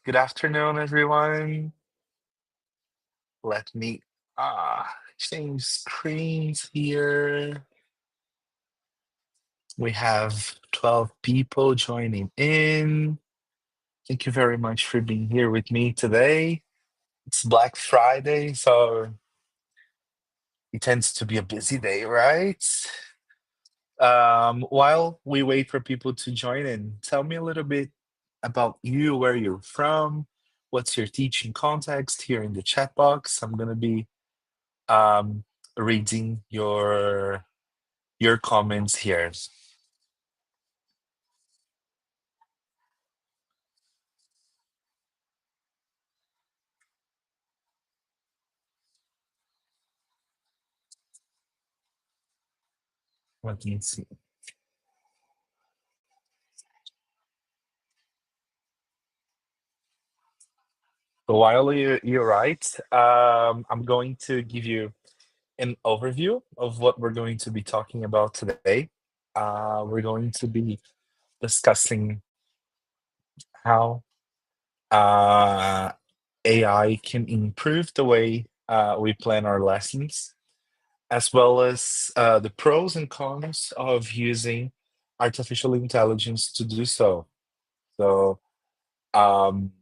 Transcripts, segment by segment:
Good afternoon, everyone. Let me change screens here. We have 12 people joining in. Thank you very much for being here with me today. It's Black Friday, so it tends to be a busy day, right? While we wait for people to join in, tell me a little bit about you, where you're from, what's your teaching context here in the chat box. I'm gonna be um, reading your comments here. Let me see. So while you write, I'm going to give you an overview of what we're going to be talking about today. We're going to be discussing how uh, AI can improve the way we plan our lessons, as well as the pros and cons of using artificial intelligence to do so. So, um,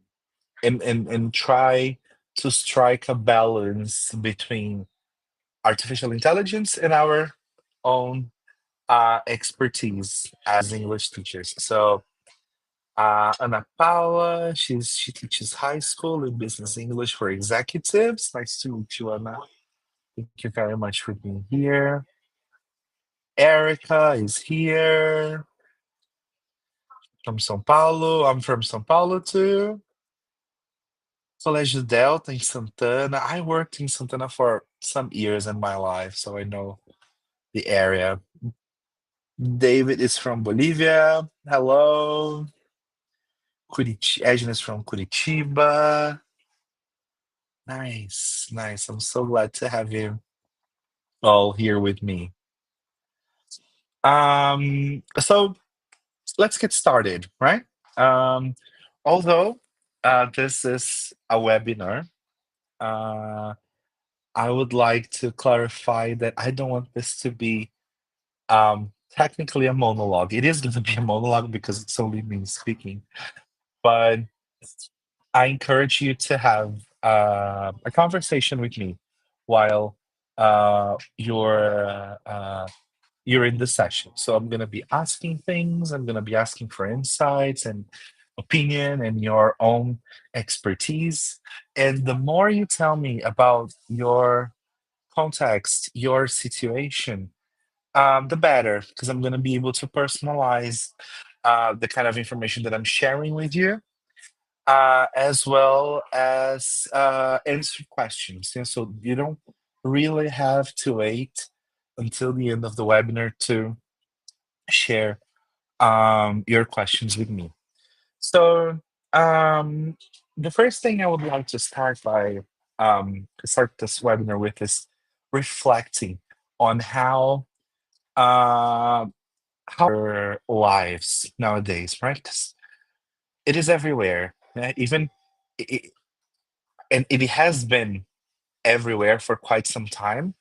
and try to strike a balance between artificial intelligence and our own expertise as English teachers. So, Ana Paula, she teaches high school in business English for executives. Nice to meet you, Ana. Thank you very much for being here. Erica is here from São Paulo. I'm from São Paulo too. Colégio Delta in Santana. I worked in Santana for some years in my life, so I know the area. David is from Bolivia. Hello. Edna is from Curitiba. Nice, nice. I'm so glad to have you all here with me. So let's get started, right? Um, although this is a webinar, uh, I would like to clarify that I don't want this to be technically a monologue. It is going to be a monologue because it's only me speaking, but I encourage you to have a conversation with me while you're in the session. So I'm going to be asking things. I'm going to be asking for insights and opinion and your own expertise. And the more you tell me about your context, your situation, the better, because I'm going to be able to personalize the kind of information that I'm sharing with you, as well as answer questions. And so you don't really have to wait until the end of the webinar to share your questions with me. So um, the first thing I would like to start this webinar with is reflecting on uh, how our lives nowadays, right? 'Cause it is everywhere, even it, and it has been everywhere for quite some time.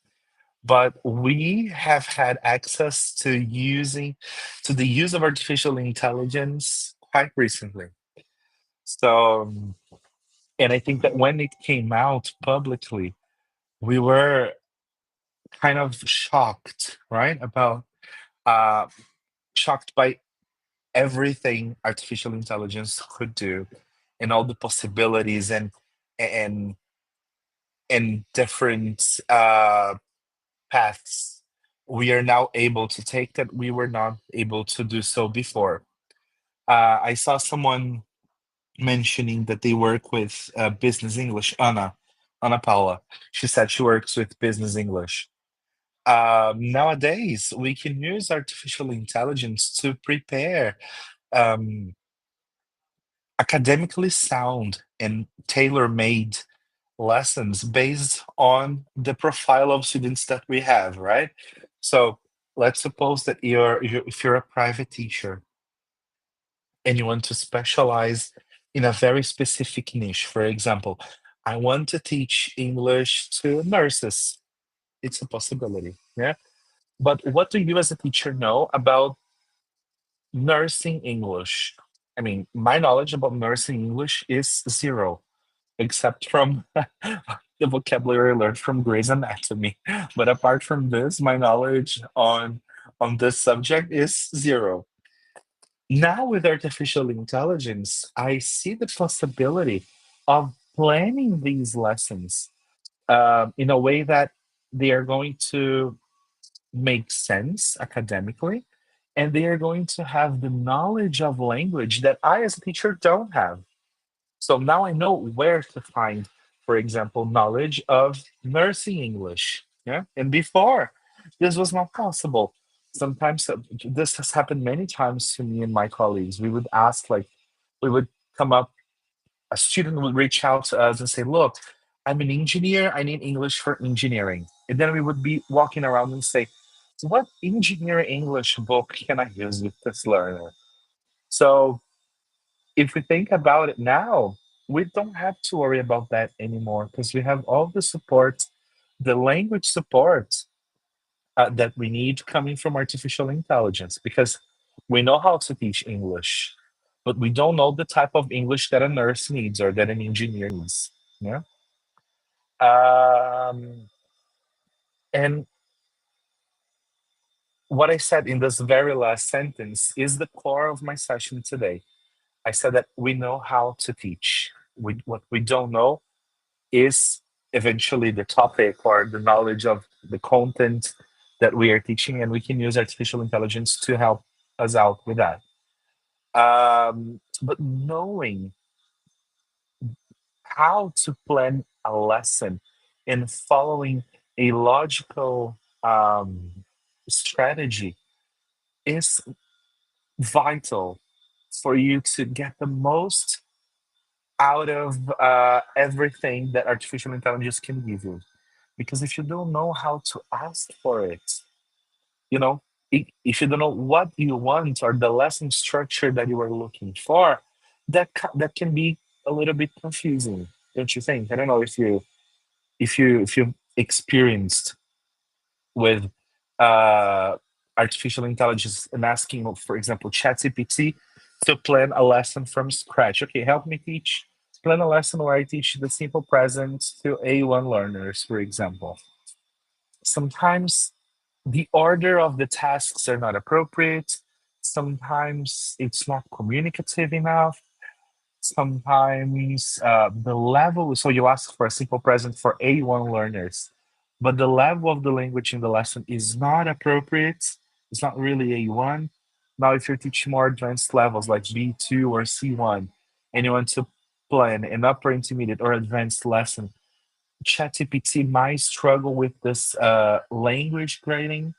But we have had access to the use of artificial intelligence quite recently. So, and I think that when it came out publicly, we were kind of shocked, right? About uh, shocked by everything artificial intelligence could do, and all the possibilities and and different paths we are now able to take that we were not able to do so before. I saw someone mentioning that they work with business English. Ana Paula. She said she works with business English. Nowadays, we can use artificial intelligence to prepare um, academically sound and tailor-made lessons based on the profile of students that we have, right? So let's suppose that if you're a private teacher and you want to specialize in a very specific niche. For example, I want to teach English to nurses. It's a possibility. Yeah. But what do you as a teacher know about nursing English? I mean, my knowledge about nursing English is zero, except from the vocabulary I learned from Grey's Anatomy. But apart from this, my knowledge on this subject is zero. Now with artificial intelligence, I see the possibility of planning these lessons in a way that they are going to make sense academically, and they are going to have the knowledge of language that I, as a teacher, don't have. So now I know where to find, for example, knowledge of nursing English. Yeah. And before, this was not possible. Sometimes this has happened many times to me and my colleagues. We would ask, like, we would come up, a student would reach out to us and say, look, I'm an engineer. I need English for engineering. And then we would be walking around and say, what engineering English book can I use with this learner? So if we think about it now, we don't have to worry about that anymore because we have all the support, the language support that we need coming from artificial intelligence because we know how to teach English, but we don't know the type of English that a nurse needs or that an engineer needs. Yeah. Um, and what I said in this very last sentence is the core of my session today. I said that we know how to teach. What we don't know is eventually the topic or the knowledge of the content that we are teaching, and we can use artificial intelligence to help us out with that. But knowing how to plan a lesson and following a logical strategy is vital for you to get the most out of everything that artificial intelligence can give you. Because if you don't know how to ask for it, you know, if you don't know what you want or the lesson structure that you are looking for, that can be a little bit confusing, don't you think? I don't know if you experienced with uh, artificial intelligence and asking, for example, ChatGPT to plan a lesson from scratch. Okay, help me teach. Plan a lesson where I teach the simple present to A1 learners, for example. Sometimes the order of the tasks are not appropriate. Sometimes it's not communicative enough. Sometimes the level, so you ask for a simple present for A1 learners, but the level of the language in the lesson is not appropriate. It's not really A1. Now, if you're teaching more advanced levels like B2 or C1, and you want to plan an upper intermediate or advanced lesson, ChatGPT might struggle with this language grading.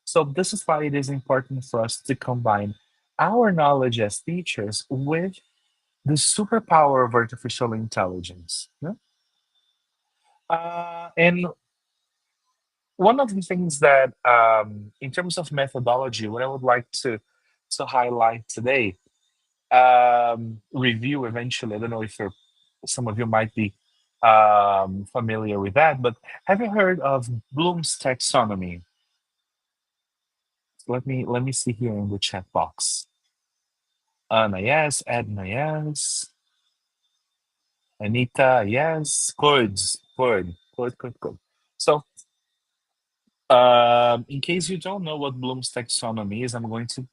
So this is why it is important for us to combine our knowledge as teachers with the superpower of artificial intelligence. Yeah? And one of the things that, in terms of methodology, what I would like to highlight today, review eventually. I don't know if some of you might be familiar with that, but have you heard of Bloom's taxonomy? Let me see here in the chat box. Anna, yes. Edna, yes. Anita, yes. Good, good, good, good, good. So, in case you don't know what Bloom's taxonomy is, I'm going to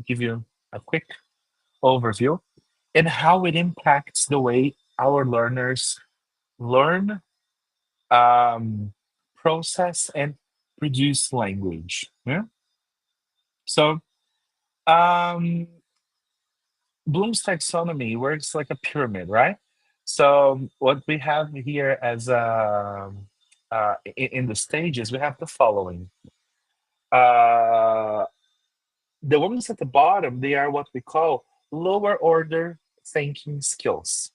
give you a quick overview and how it impacts the way our learners learn, um, process, and produce language. Yeah. So, um, Bloom's taxonomy works like a pyramid, right? So what we have here as in the stages, we have the following. Uh, the ones at the bottom, they are what we call lower order thinking skills.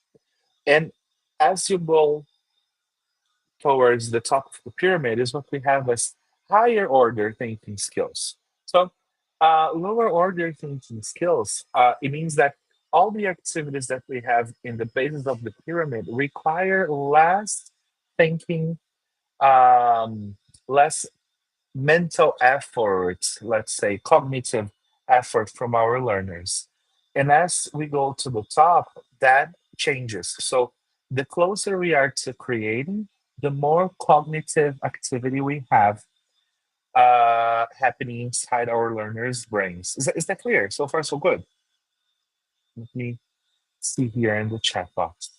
And as you go towards the top of the pyramid, is what we have as higher order thinking skills. So lower order thinking skills, it means that all the activities that we have in the basis of the pyramid require less thinking, um, less mental effort, let's say cognitive effort from our learners. And as we go to the top, that changes. So the closer we are to creating, the more cognitive activity we have happening inside our learners' brains. Is that clear? So far, so good. Let me see here in the chat box.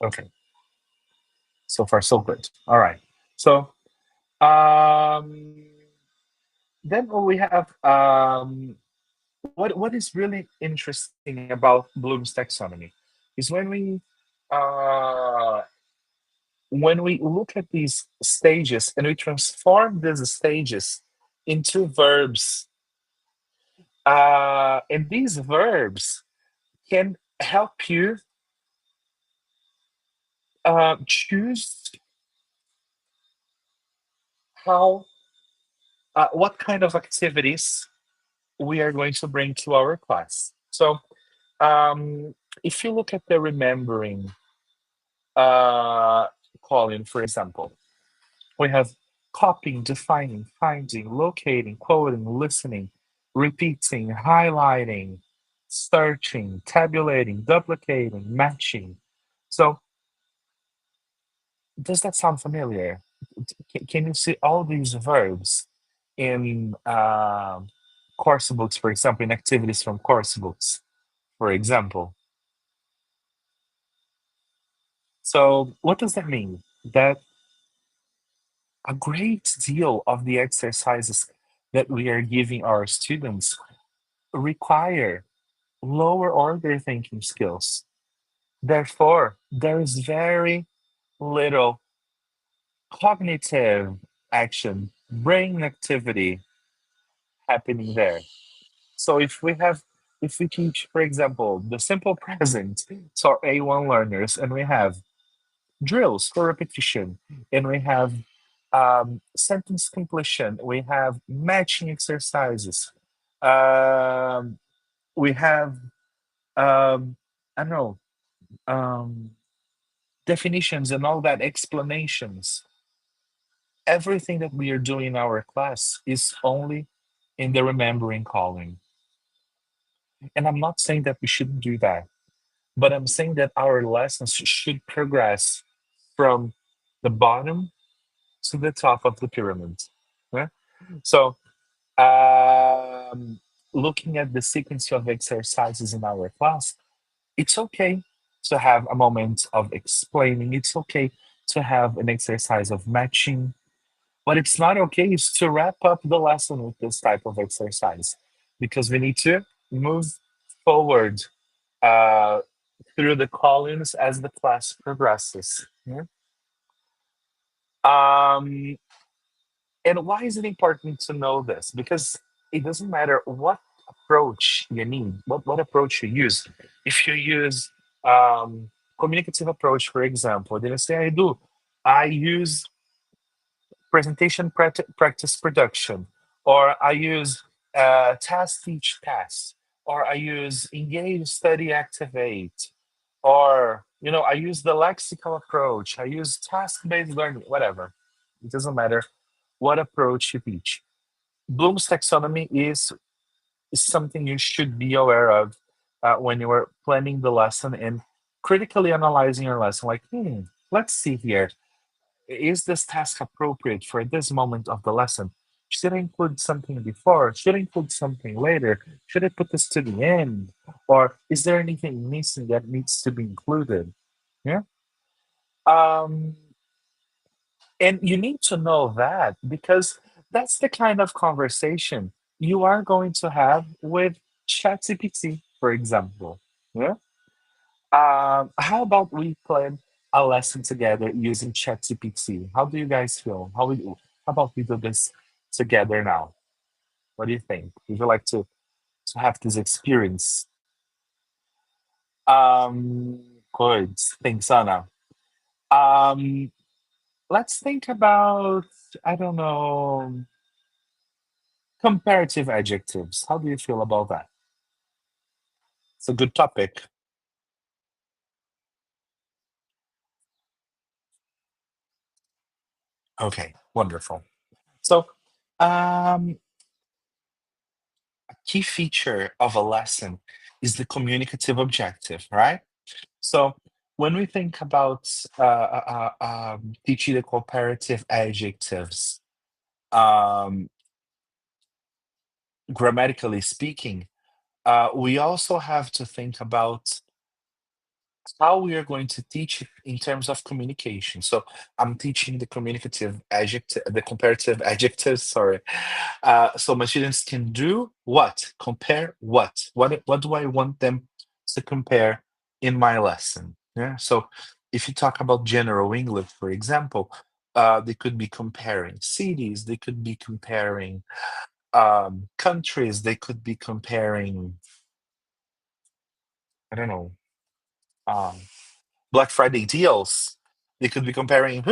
Okay, so far, so good. All right. So um, then we have what is really interesting about Bloom's taxonomy is when we look at these stages and we transform these stages into verbs, and these verbs can help you choose how what kind of activities we are going to bring to our class. So um, if you look at the remembering uh, column, for example, we have copying, defining, finding, locating, quoting, listening, repeating, highlighting, searching, tabulating, duplicating, matching. So, does that sound familiar? Can you see all these verbs in course books, for example, in activities from course books, for example? So, what does that mean? That a great deal of the exercises that we are giving our students require lower order thinking skills. Therefore, there is very little cognitive action, brain activity happening there. So if we teach, for example, the simple present to our A1 learners, and we have drills for repetition, and we have sentence completion, we have matching exercises, um, we have I don't know, um, definitions and all that, explanations. Everything that we are doing in our class is only in the remembering column. And I'm not saying that we shouldn't do that, but I'm saying that our lessons should progress from the bottom to the top of the pyramid. Yeah? So, um, looking at the sequence of exercises in our class, it's okay to have a moment of explaining. It's okay to have an exercise of matching. What it's not okay is to wrap up the lesson with this type of exercise because we need to move forward uh, through the columns as the class progresses. Yeah? Um, and why is it important to know this? Because it doesn't matter what approach you need, what approach you use. If you use communicative approach, for example, then I say I use presentation practice production, or I use task teach task, or I use engage study activate, or I use the lexical approach, I use task-based learning, whatever. It doesn't matter what approach you teach. Bloom's taxonomy is something you should be aware of when you are planning the lesson and critically analyzing your lesson. Like, let's see here. Is this task appropriate for this moment of the lesson? Should I include something before? Should I include something later? Should I put this to the end? Or is there anything missing that needs to be included? Yeah. Um, and you need to know that because that's the kind of conversation you are going to have with ChatGPT, for example. Yeah. How about we plan a lesson together using ChatGPT? How do you guys feel? How about we do this together now? What do you think? Would you like to have this experience? Um, Good. Thanks, Anna. Um, let's think about, I don't know. Comparative adjectives. How do you feel about that? It's a good topic. Okay, wonderful. So, um, a key feature of a lesson is the communicative objective, right? So, when we think about teaching the comparative adjectives, um, grammatically speaking, we also have to think about how we are going to teach it in terms of communication. So I'm teaching the communicative adjective, the comparative adjectives, sorry. So my students can do what? Compare what? What do I want them to compare in my lesson? Yeah. So if you talk about general English, for example, they could be comparing cities, they could be comparing countries, they could be comparing, I don't know, um, Black Friday deals. They could be comparing.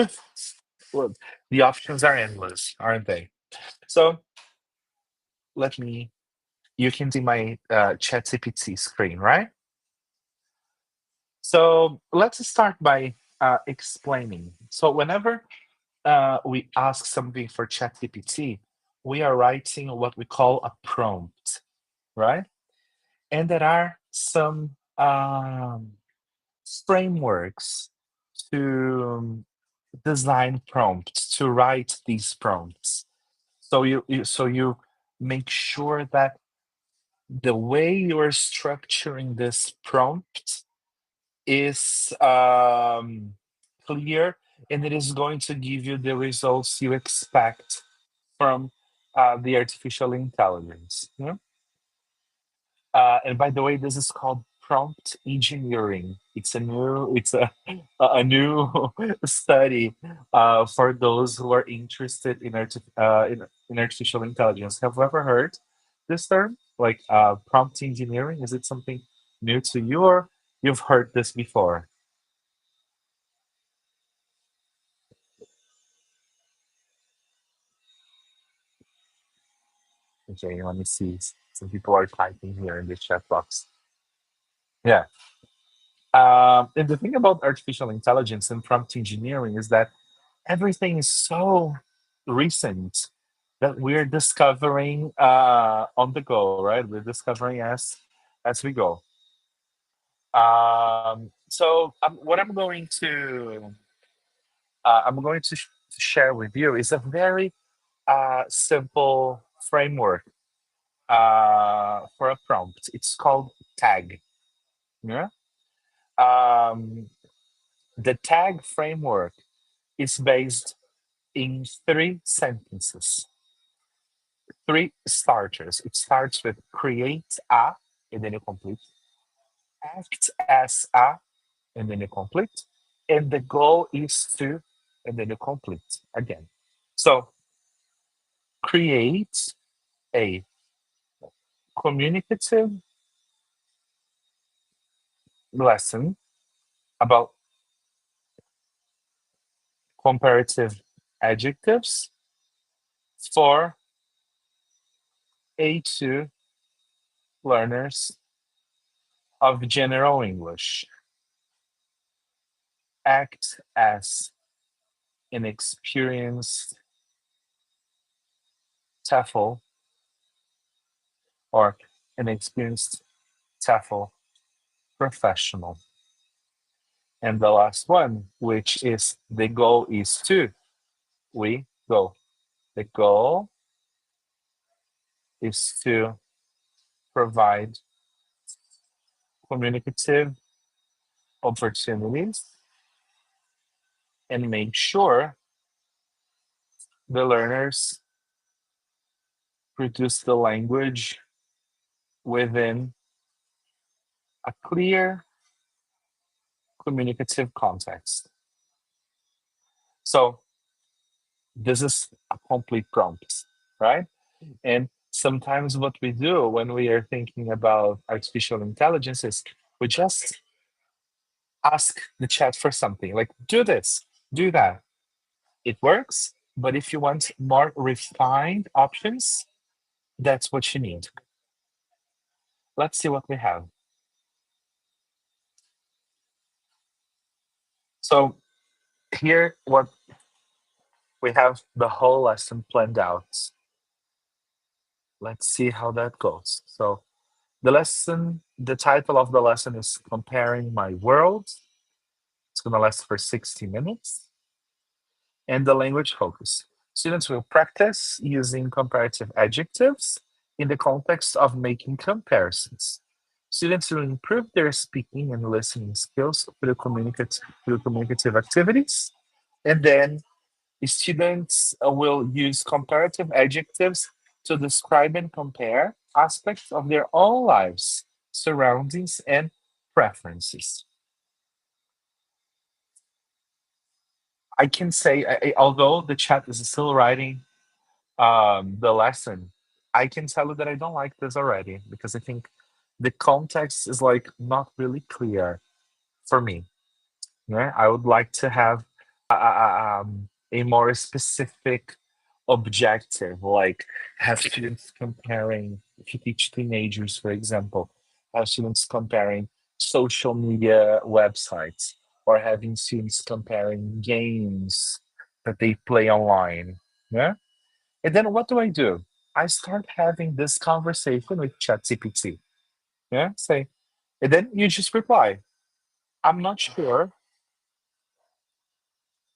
Well, the options are endless, aren't they? So let me. You can see my ChatGPT screen, right? So let's start by explaining. So whenever we ask something for ChatGPT, we are writing what we call a prompt, right? And there are some frameworks to design prompts, to write these prompts. So you make sure that the way you are structuring this prompt is clear, and it is going to give you the results you expect from the artificial intelligence. Yeah? And by the way, this is called prompt engineering. It's a new study for those who are interested in artificial intelligence. Have you ever heard this term, like prompt engineering? Is it something new to you, or you've heard this before? Okay, let me see. Some people are typing here in the chat box. Yeah. And the thing about artificial intelligence and prompt engineering is that everything is so recent that we're discovering on the go, right? We're discovering as we go. What I'm going to share with you is a very simple framework for a prompt. It's called tag. Yeah. Um, the tag framework is based in three sentences, three starters. It starts with create a, and then you complete, act as a, and then you complete, and the goal is to, and then you complete again. So create a communicative lesson about comparative adjectives for A2 learners of general English. Act as an experienced TEFL or an experienced TEFL professional. And the last one, which is the goal is to, we go. The goal is to provide communicative opportunities and make sure the learners produce the language within a clear communicative context. So this is a complete prompt, right? And sometimes what we do when we are thinking about artificial intelligence is we just ask the chat for something like do this, do that. It works, but if you want more refined options, That's what you need. Let's see what we have. So here, what we have the whole lesson planned out. Let's see how that goes. So the title of the lesson is Comparing My World. It's going to last for 60 minutes. And the language focus. Students will practice using comparative adjectives in the context of making comparisons. Students will improve their speaking and listening skills through communicative activities. And then students will use comparative adjectives to describe and compare aspects of their own lives, surroundings, and preferences. I can say, although the chat is still writing the lesson, I can tell you that I don't like this already because I think the context is like not really clear for me. Yeah, I would like to have a more specific objective, like have students comparing, if you teach teenagers, for example, have students comparing social media websites or having students comparing games that they play online. Yeah. And then what do? I start having this conversation with ChatGPT. Yeah. Say, and then you just reply, I'm not sure.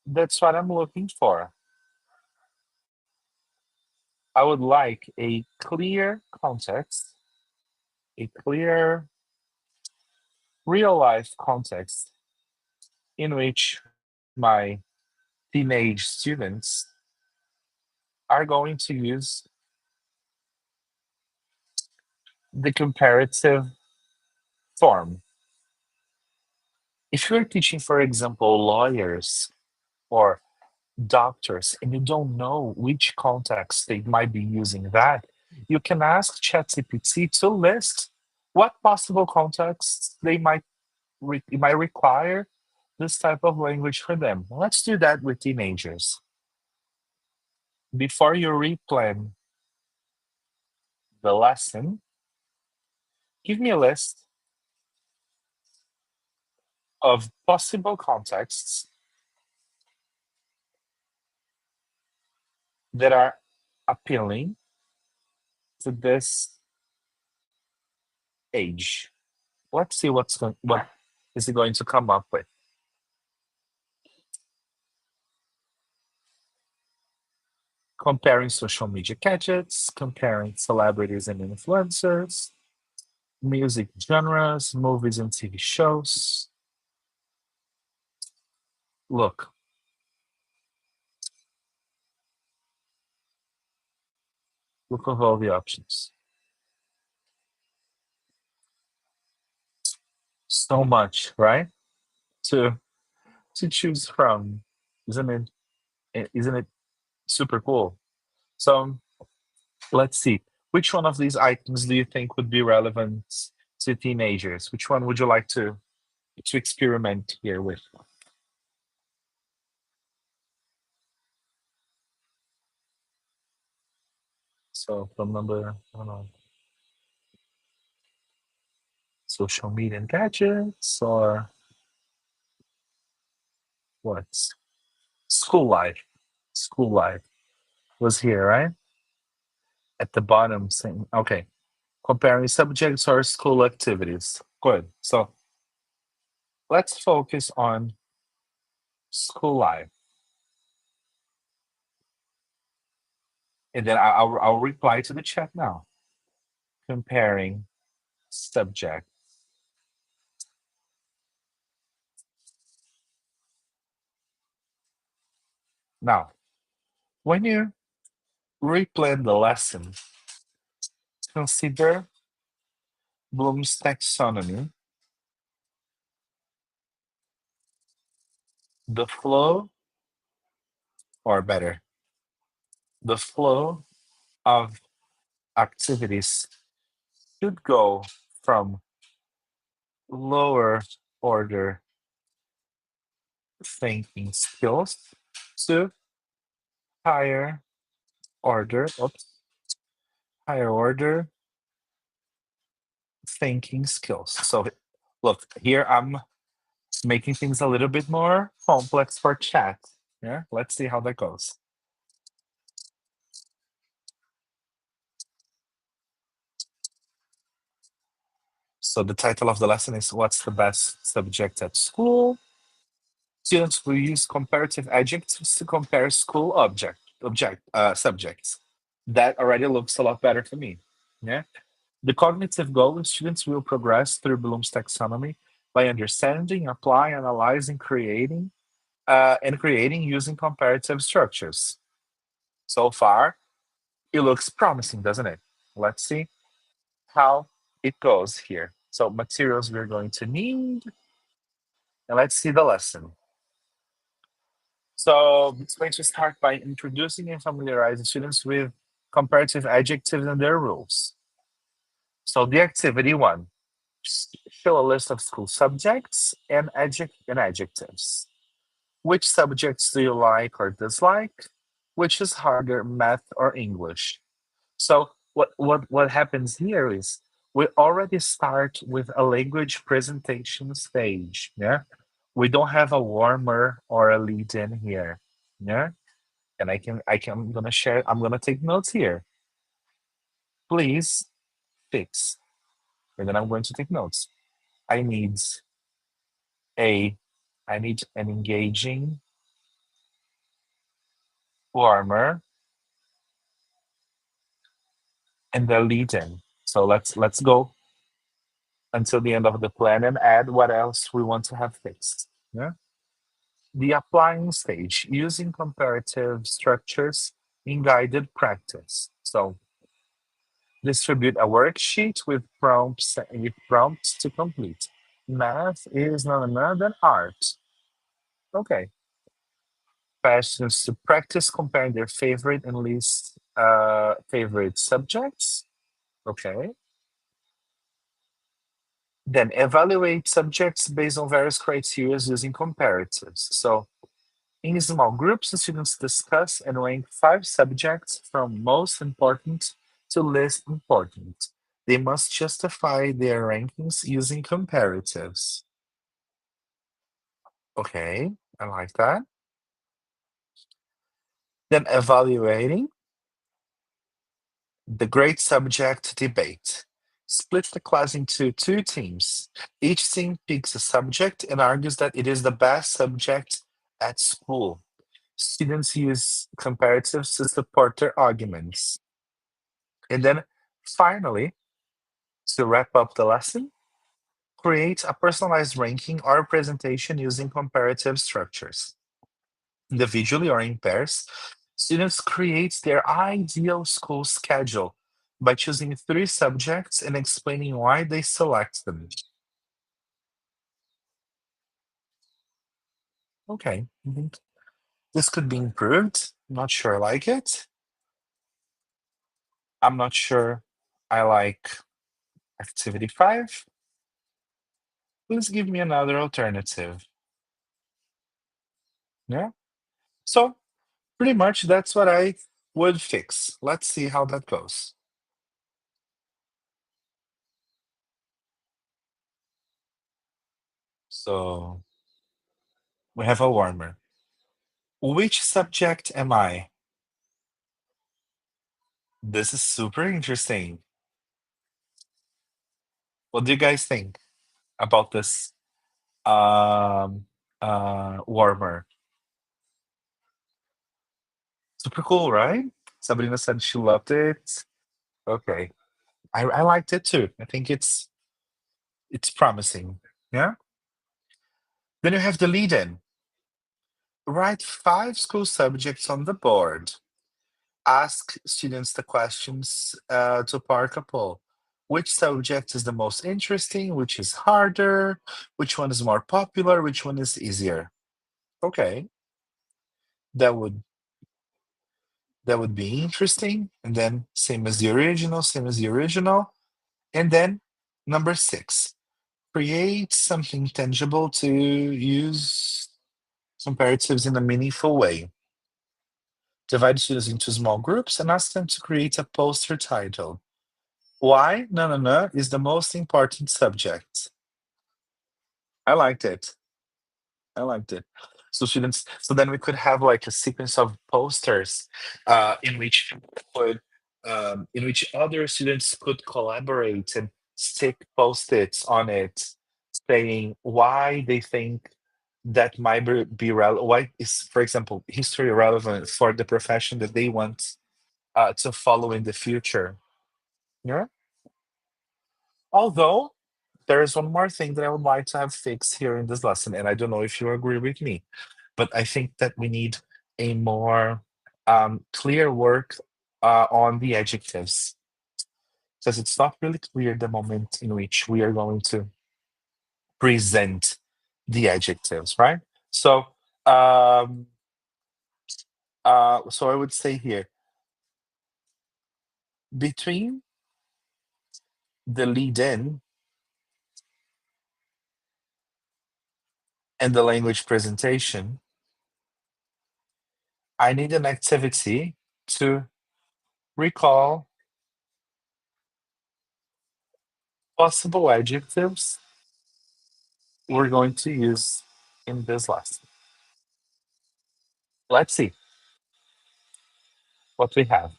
That's what I'm looking for. I would like a clear context, a clear real life context in which my teenage students are going to use the comparative form. If you're teaching, for example, lawyers or doctors, and you don't know which context they might be using that, you can ask ChatGPT to list what possible contexts it might require this type of language for them. Let's do that with teenagers. Before you replan the lesson, give me a list of possible contexts that are appealing to this age. Let's see what is it going to come up with. Comparing social media gadgets, comparing celebrities and influencers, music genres, movies and TV shows. Look, look at all the options. So much, right? To to choose from. Isn't it? Isn't it super cool? So let's see. Which one of these items do you think would be relevant to teenagers? Which one would you like to experiment here with? So from number, I don't know, social media and gadgets or what? School life. School life was here, right? At the bottom saying, okay, comparing subjects or school activities. Good. So let's focus on school life. And then I'll reply to the chat now. Comparing subject. Now, when you replan the lesson, consider Bloom's taxonomy, the flow, or better, the flow of activities should go from lower order thinking skills to higher order, oops, higher order thinking skills. So look, here I'm making things a little bit more complex for chat. Yeah, let's see how that goes. So the title of the lesson is What's the Best Subject at School? Students will use comparative adjectives to compare school subjects. That already looks a lot better for me. Yeah. The cognitive goal is students will progress through Bloom's taxonomy by understanding, applying, analyzing, creating using comparative structures. So far, it looks promising, doesn't it? Let's see how it goes here. So materials we're going to need, and let's see the lesson. So it's going to start by introducing and familiarizing students with comparative adjectives and their rules. So the activity one, show a list of school subjects and adjectives. Which subjects do you like or dislike? Which is harder, math or English? So what happens here is we already start with a language presentation stage. Yeah. We don't have a warmer or a lead in here. Yeah. And I'm gonna share, I'm gonna take notes here. Please fix. And then I'm going to take notes. I need a I need an engaging warmer and the lead in. So let's go until the end of the plan and add what else we want to have fixed. Yeah. The applying stage, using comparative structures in guided practice. So distribute a worksheet with prompts to complete. Math is none other than art. Okay. Passions to practice comparing their favorite and least favorite subjects. Okay. Then evaluate subjects based on various criteria using comparatives. So in small groups, the students discuss and rank 5 subjects from most important to least important. They must justify their rankings using comparatives. Okay, I like that. Then evaluating the great subject debate. Split the class into 2 teams. Each team picks a subject and argues that it is the best subject at school. Students use comparatives to support their arguments. And then finally, to wrap up the lesson, create a personalized ranking or presentation using comparative structures. Individually or in pairs, students create their ideal school schedule by choosing 3 subjects and explaining why they select them. Okay, I think this could be improved. Not sure I like it. I'm not sure I like activity 5. Please give me another alternative. Yeah. So pretty much that's what I would fix. Let's see how that goes. So we have a warmer. Which subject am I? This is super interesting. What do you guys think about this um warmer? Super cool, right? Sabrina said she loved it. Okay. I liked it too. I think it's promising. Yeah. Then you have the lead in. Write 5 school subjects on the board. Ask students the questions to park a poll. Which subject is the most interesting? Which is harder? Which one is more popular? Which one is easier? Okay, that would that would be interesting. And then same as the original, same as the original. And then number 6, create something tangible to use comparatives in a meaningful way. Divide students into small groups and ask them to create a poster titled "Why No No No is the most important subject." I liked it. I liked it. So students, so then we could have like a sequence of posters, in which in which other students could collaborate and stick post-its on it, saying why they think that might be relevant. Why is, for example, history relevant for the profession that they want to follow in the future? Yeah. Although there is one more thing that I would like to have fixed here in this lesson, and I don't know if you agree with me, but I think that we need a more clear work on the adjectives, because it's not really clear the moment in which we are going to present the adjectives, right? So, um, so I would say here, between the lead in and the language presentation, I need an activity to recall possible adjectives we're going to use in this lesson. Let's see what we have.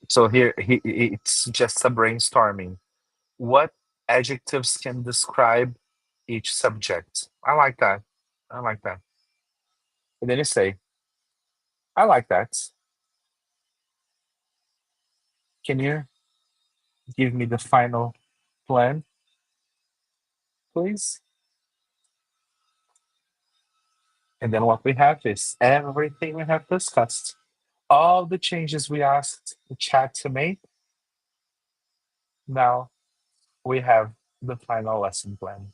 So here, it's just a brainstorming. What adjectives can describe each subject? I like that. I like that. And then you say, I like that. Can you give me the final plan, please? And then what we have is everything we have discussed, all the changes we asked the chat to make. Now we have the final lesson plan.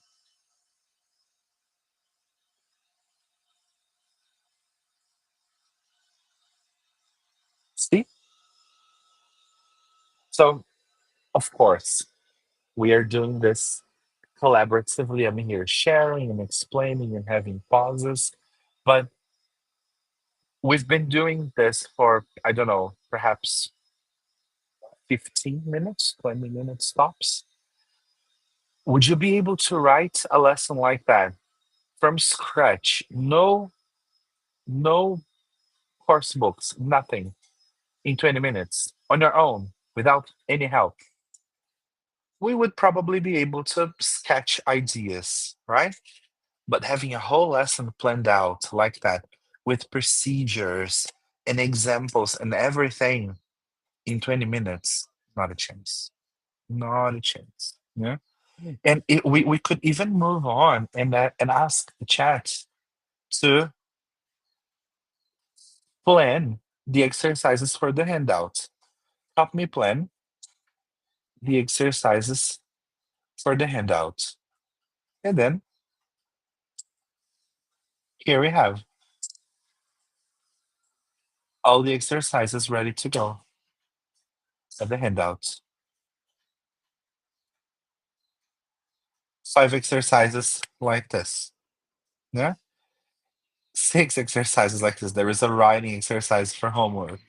See? So, of course, we are doing this collaboratively. I'm here sharing and explaining and having pauses, but we've been doing this for, I don't know, perhaps 15 minutes, 20 minutes tops. Would you be able to write a lesson like that from scratch? No, no course books, nothing, in 20 minutes on your own without any help? We would probably be able to sketch ideas, right? But having a whole lesson planned out like that with procedures and examples and everything in 20 minutes, not a chance. Not a chance. Yeah. And we could even move on and ask the chat to plan the exercises for the handout. Help me plan the exercises for the handout. And then here we have all the exercises ready to go at the handout. 5 exercises like this. Yeah. 6 exercises like this. There is a writing exercise for homework.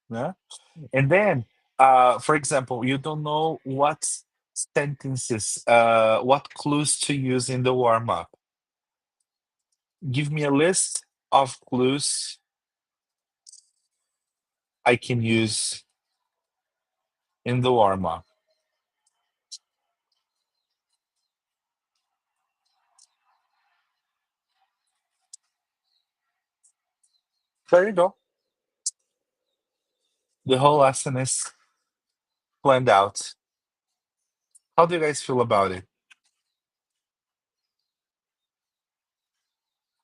Yeah. And then, for example, you don't know what sentences, what clues to use in the warm up. Give me a list of clues I can use in the warm up. There you go. The whole lesson is planned out. How do you guys feel about it?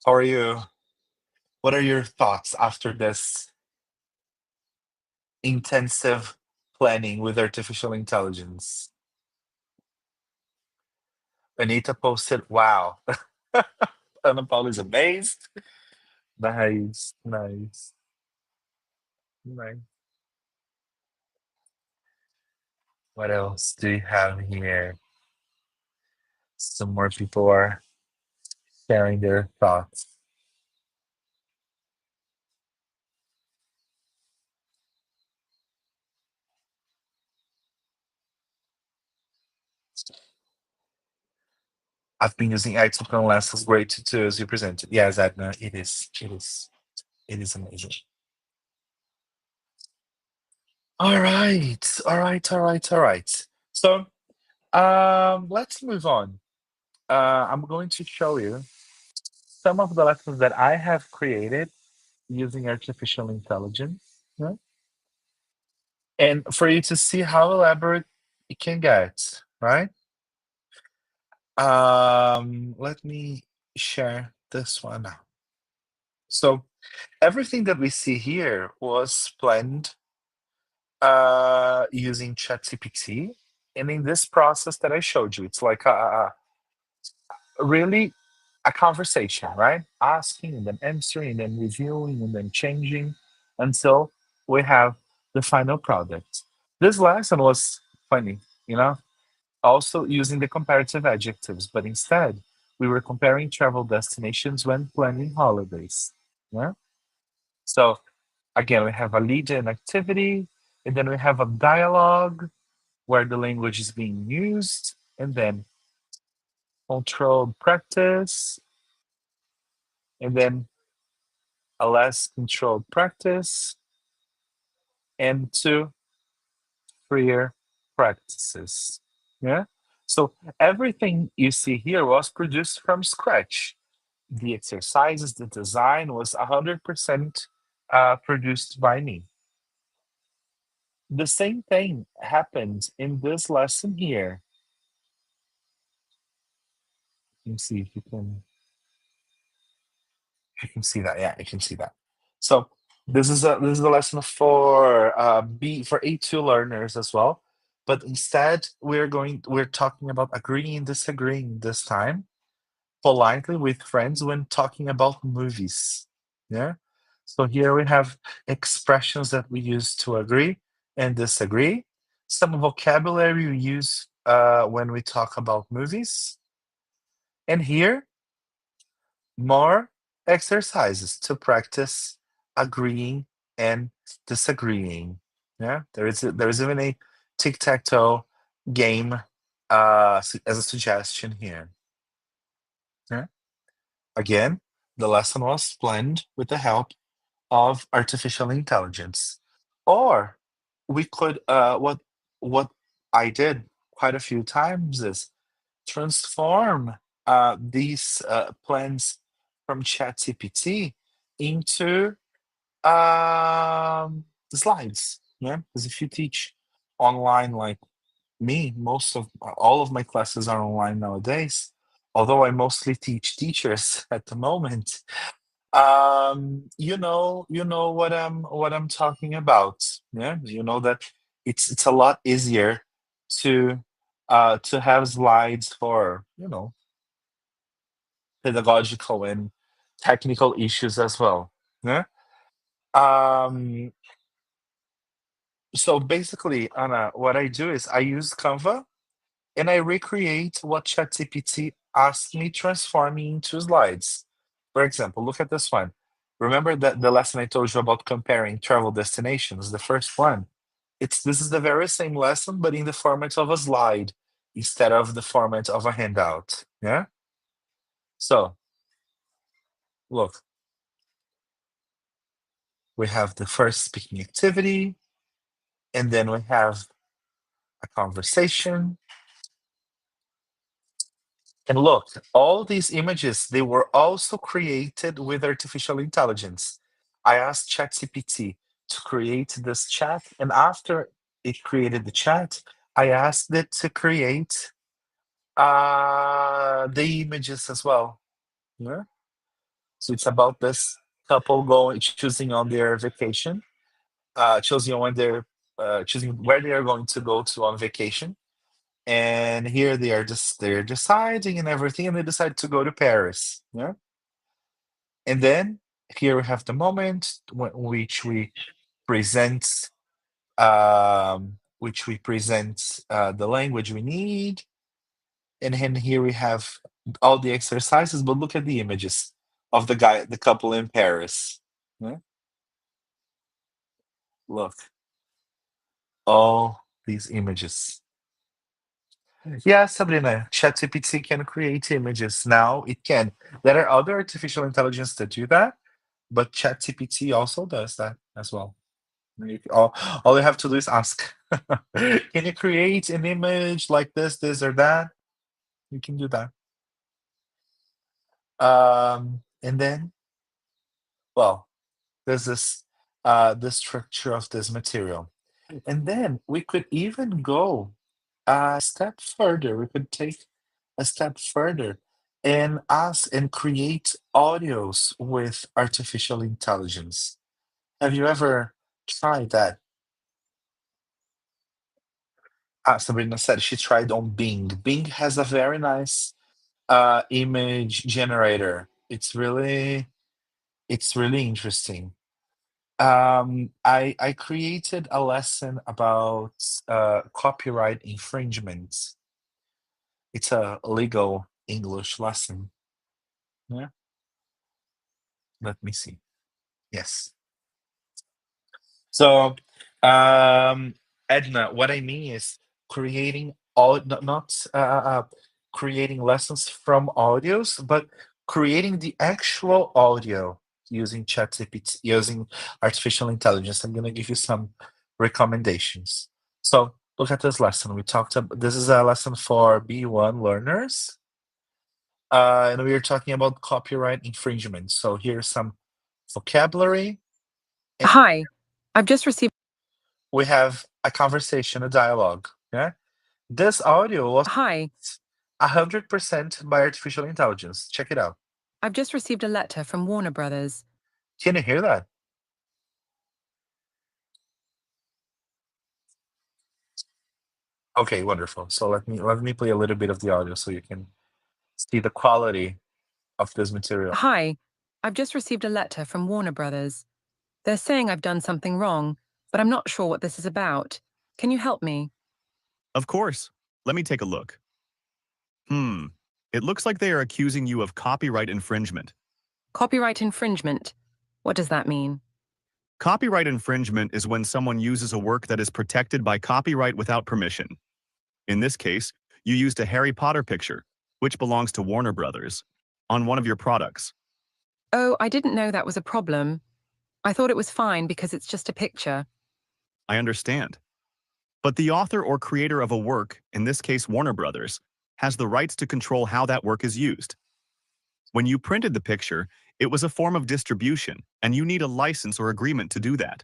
How are you? What are your thoughts after this intensive planning with artificial intelligence? Anita posted, wow. Ana Paula is amazed. Nice, nice, nice. What else do you have here? Some more people are sharing their thoughts. I've been using Icon Lens great to as you presented. Yes, Adna, it is. It is. It is amazing. All right. All right. All right. All right. So let's move on. I'm going to show you some of the lessons that I have created using artificial intelligence. Yeah? And for you to see how elaborate it can get, right? Let me share this one now. So everything that we see here was planned using ChatGPT. And in this process that I showed you, it's like really a conversation, right? Asking and then answering and then reviewing and then changing until we have the final product. This lesson was funny, you know, also using the comparative adjectives, but instead we were comparing travel destinations when planning holidays. Yeah. So again, we have a lead and activity, and then we have a dialogue where the language is being used, and then controlled practice, and then a less controlled practice, and two freer practices. Yeah. So everything you see here was produced from scratch. The exercises, the design was 100% produced by me. The same thing happened in this lesson here. Let me see if you can see that. Yeah, you can see that. So this is a lesson for B for A2 learners as well. But instead, we're talking about agreeing and disagreeing this time politely with friends when talking about movies. Yeah. So here we have expressions that we use to agree and disagree. Some vocabulary we use when we talk about movies. And here more exercises to practice agreeing and disagreeing. Yeah, there is even a tic-tac-toe game as a suggestion here. Yeah. Again, the lesson was planned with the help of artificial intelligence. Or we could what I did quite a few times is transform these plans from ChatGPT into slides. Yeah, because if you teach online like me, most of all of my classes are online nowadays. Although I mostly teach teachers at the moment, you know what I'm talking about. Yeah, you know that it's a lot easier to have slides for pedagogical and technical issues as well. Yeah. Um, so basically, Anna, what I do is I use Canva and I recreate what ChatGPT asked me, transforming into slides. For example, look at this one. Remember that the lesson I told you about comparing travel destinations, the first one? This is the very same lesson, but in the format of a slide instead of the format of a handout. Yeah. So look, we have the first speaking activity, and then we have a conversation. And look, all these images, they were also created with artificial intelligence. I asked ChatGPT to create this chat, and after it created the chat, I asked it to create the images as well. Yeah. So it's about this couple going choosing on their vacation, choosing on their choosing where they are going to go to on vacation. And here they're deciding and everything, and they decide to go to Paris. Yeah. And then here we have the moment which we present which represents the language we need. And then here we have all the exercises, but look at the images of the couple in Paris. Yeah? Look, all these images. Yeah, Sabrina, ChatGPT can create images now. It can. There are other artificial intelligence that do that, but ChatGPT also does that as well. All you have to do is ask, can you create an image like this, or that? You can do that. And then, well, there's the structure of this material. And then we could even go a step further. We could take a step further and ask and create audios with artificial intelligence. Have you ever tried that? Sabrina said she tried on Bing. Bing has a very nice image generator. It's really interesting. I created a lesson about copyright infringement. It's a legal English lesson. Yeah, let me see. Yes. So, um, Edna, what I mean is creating all not creating lessons from audios, but creating the actual audio using ChatGPT, using artificial intelligence. I'm gonna give you some recommendations. So, look at this lesson. We talked about this is a lesson for B1 learners, and we are talking about copyright infringement. So, here's some vocabulary. Hi, I've just received. We have a conversation, a dialogue. Yeah. This audio was Hi, 100% by artificial intelligence. Check it out. I've just received a letter from Warner Brothers. Can you hear that? Okay, wonderful. So let me play a little bit of the audio so you can see the quality of this material. Hi, I've just received a letter from Warner Brothers. They're saying I've done something wrong, but I'm not sure what this is about. Can you help me? Of course. Let me take a look. It looks like they are accusing you of copyright infringement. Copyright infringement. What does that mean? Copyright infringement is when someone uses a work that is protected by copyright without permission. In this case, you used a Harry Potter picture, which belongs to Warner Brothers, on one of your products. Oh, I didn't know that was a problem. I thought it was fine because it's just a picture. I understand. But the author or creator of a work, in this case Warner Brothers, has the rights to control how that work is used. When you printed the picture, it was a form of distribution, and you need a license or agreement to do that.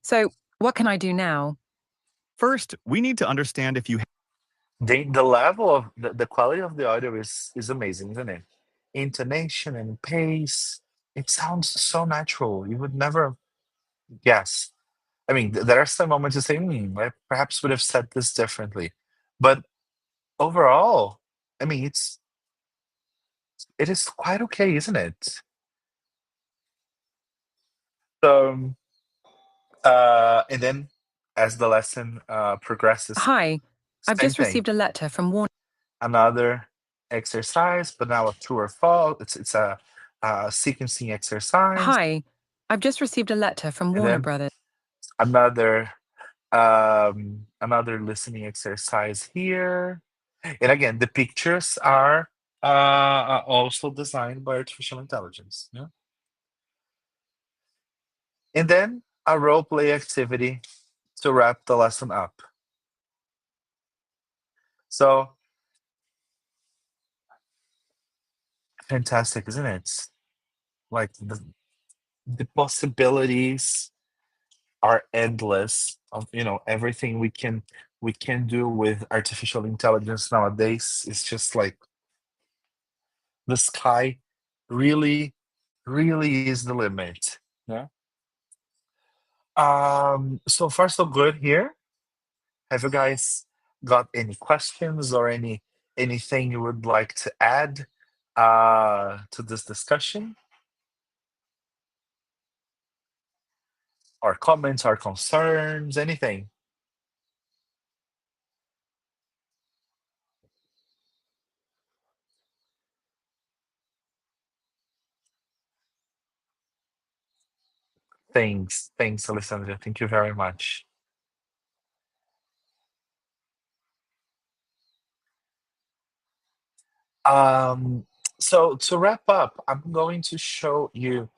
So, what can I do now? First, we need to understand if you The level of the quality of the audio is amazing, isn't it? Intonation and pace. It sounds so natural. You would never guess. I mean, there are some moments you say, I perhaps would have said this differently. But overall, I mean, it is quite okay, isn't it? So, and then as the lesson progresses, Hi, I've same just thing. received a letter from Warner. Another exercise, but now a true or false. It's a sequencing exercise, Hi, I've just received a letter from and Warner then Brothers. another another listening exercise here. And again, the pictures are also designed by artificial intelligence. Yeah? And then a role play activity to wrap the lesson up. So fantastic, isn't it? Like the possibilities are endless of everything we can do with artificial intelligence nowadays. It's just like the sky really really is the limit. Yeah. So far so good here. Have you guys got any questions or anything you would like to add to this discussion, or comments or concerns, anything? Thanks, Alessandra. Thank you very much. Um, so to wrap up, I'm going to show you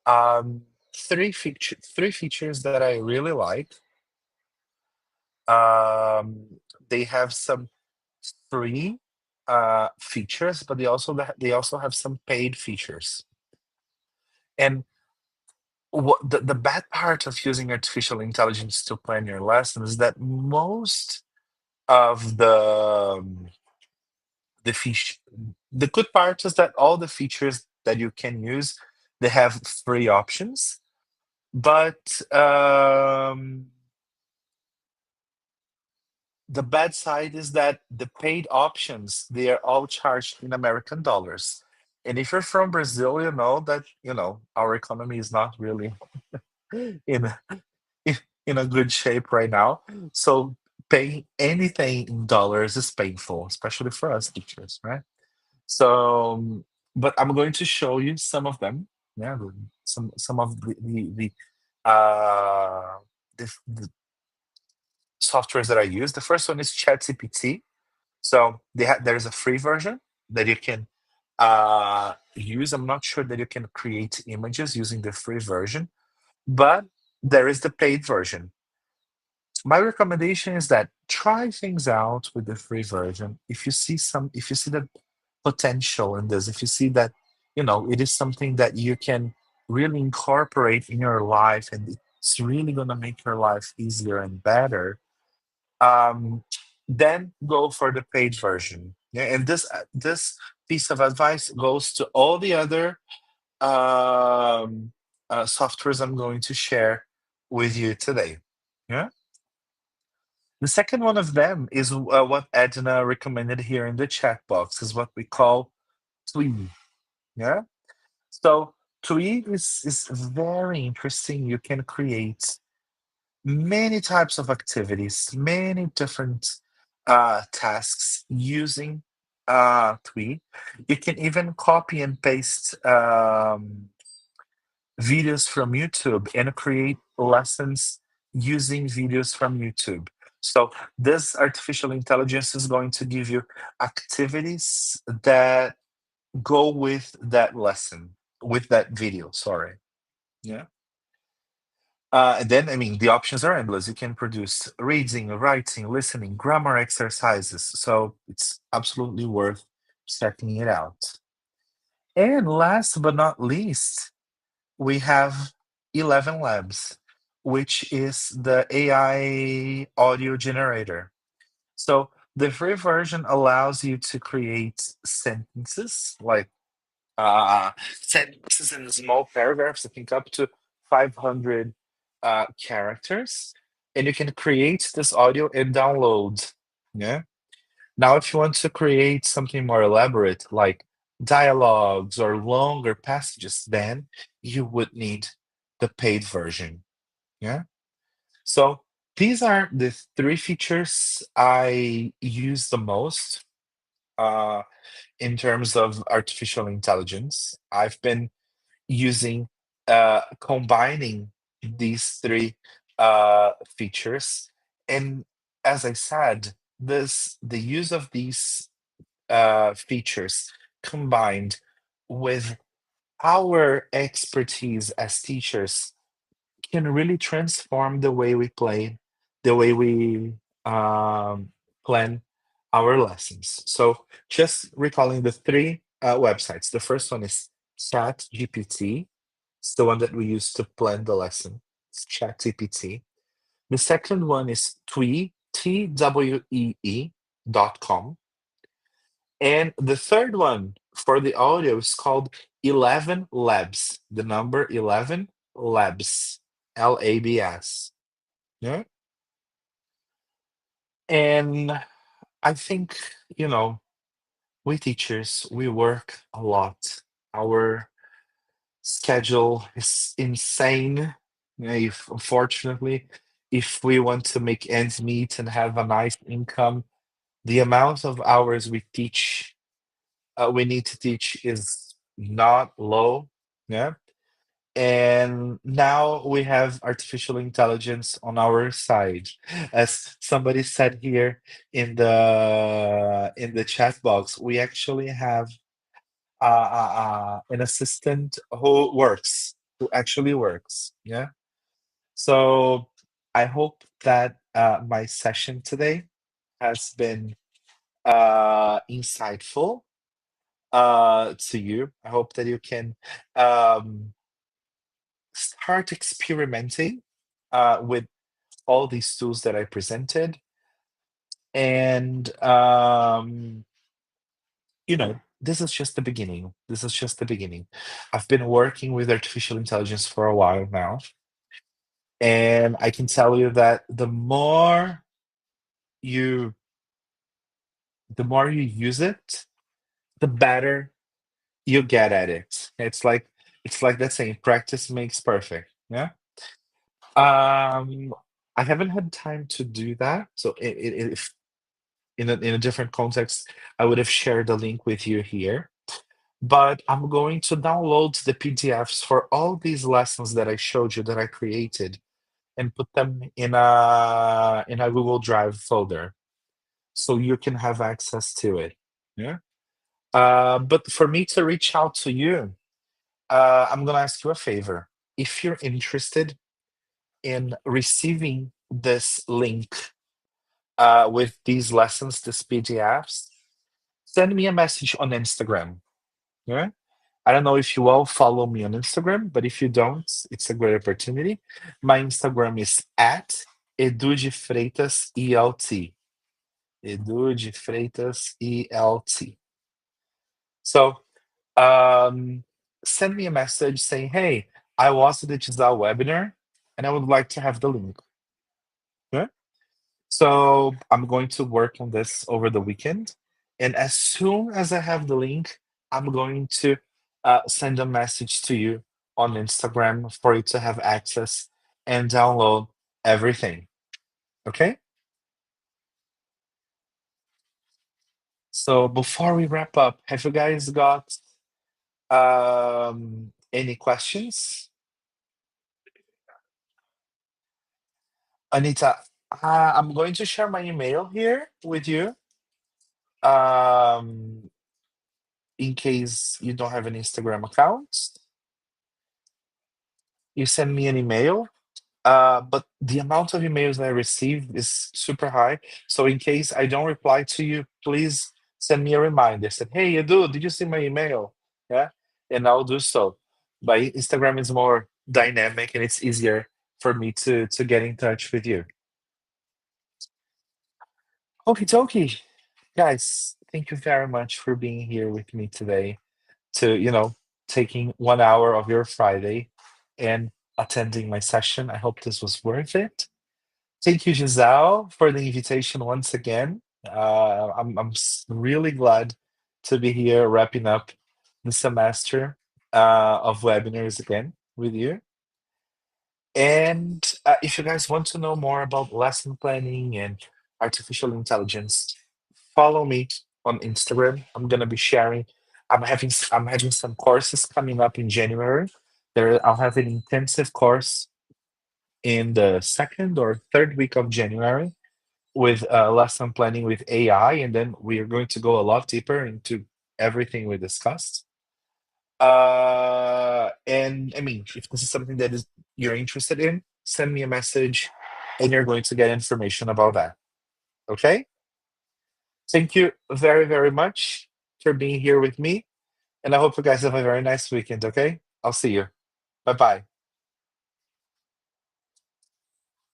um, three features that I really like. They have some free features, but they also have some paid features. And the bad part of using artificial intelligence to plan your lessons is that most of the feature the good part is that all the features that you can use, they have free options, but the bad side is that the paid options, they are all charged in American dollars. And if you're from Brazil, you know that, our economy is not really in a, in a good shape right now. So paying anything in dollars is painful, especially for us teachers, right? So, but I'm going to show you some of them. Yeah, some of uh the softwares that I use. The first one is ChatGPT. So there is a free version that you can use. I'm not sure that you can create images using the free version, but there is the paid version. My recommendation is that try things out with the free version. If you see the potential in this, if you see that, it is something that you can really incorporate in your life and it's really going to make your life easier and better, um, then go for the paid version. Yeah, and this piece of advice goes to all the other softwares I'm going to share with you today. Yeah. The second one of them is what Edna recommended here in the chat box, is what we call Twee. Yeah. So Twee is very interesting. You can create many types of activities, many different tasks using Twee. You can even copy and paste videos from YouTube and create lessons using videos from YouTube. So this artificial intelligence is going to give you activities that go with that lesson, with that video, sorry. Yeah. And then, I mean, the options are endless. You can produce reading, writing, listening, grammar exercises. So it's absolutely worth checking it out. And last but not least, we have 11 Labs, which is the AI audio generator. So the free version allows you to create sentences, like sentences in small paragraphs, I think up to 500 characters. And you can create this audio and download. Yeah. Now, if you want to create something more elaborate, like dialogues or longer passages, then you would need the paid version. Yeah. So these are the three features I use the most uh, in terms of artificial intelligence. I've been using combining these three features, and as I said, the use of these features combined with our expertise as teachers can really transform the way we play, the way we um, plan our lessons. So, just recalling the three websites. The first one is ChatGPT. It's the one that we use to plan the lesson. It's ChatGPT. The second one is TWEE.com. And the third one for the audio is called 11 Labs. The number 11 Labs. Labs. Yeah. And I think, we teachers, we work a lot. Our schedule is insane. If unfortunately, if we want to make ends meet and have a nice income, the amount of hours we need to teach is not low. Yeah. And now we have artificial intelligence on our side. As somebody said here in the chat box, we actually have an assistant who actually works. Yeah. So I hope that my session today has been insightful to you. I hope that you can um, start experimenting with all these tools that I presented. And, this is just the beginning. This is just the beginning. I've been working with artificial intelligence for a while now. And I can tell you that you the more you use it, the better you get at it. It's like that saying, practice makes perfect. Yeah. Um, I haven't had time to do that. So if in a different context, I would have shared the link with you here. But I'm going to download the PDFs for all these lessons that I showed you that I created and put them in a Google Drive folder so you can have access to it. Yeah. But for me to reach out to you, I'm gonna ask you a favor. If you're interested in receiving this link with these lessons, these PDFs, send me a message on Instagram. Yeah. I don't know if you all follow me on Instagram, but if you don't, it's a great opportunity. My Instagram is at Edu de Freitas ELT. Edu de Freitas ELT. So um, send me a message saying, hey, I was at the Disal webinar and I would like to have the link. Yeah? So I'm going to work on this over the weekend. And as soon as I have the link, I'm going to send a message to you on Instagram for you to have access and download everything. Okay? So before we wrap up, have you guys got any questions? Anita, I'm going to share my email here with you um, in case you don't have an Instagram account. You send me an email, but the amount of emails I receive is super high. So in case I don't reply to you, please send me a reminder. Say, hey, Edu, did you see my email? Yeah, and I'll do so. But Instagram is more dynamic and it's easier for me to get in touch with you. Okie dokie. Guys, thank you very much for being here with me today to, taking 1 hour of your Friday and attending my session. I hope this was worth it. Thank you, Giselle, for the invitation once again. I'm really glad to be here wrapping up the semester of webinars again with you. And if you guys want to know more about lesson planning and artificial intelligence, follow me on Instagram. I'm gonna be sharing. I'm having some courses coming up in January. I'll have an intensive course in the second or third week of January with lesson planning with AI, and then we are going to go a lot deeper into everything we discussed. And I mean, if this is something that is you're interested in, send me a message, and you're going to get information about that. Okay? Thank you very, very much for being here with me. And I hope you guys have a very nice weekend, okay? I'll see you. Bye bye.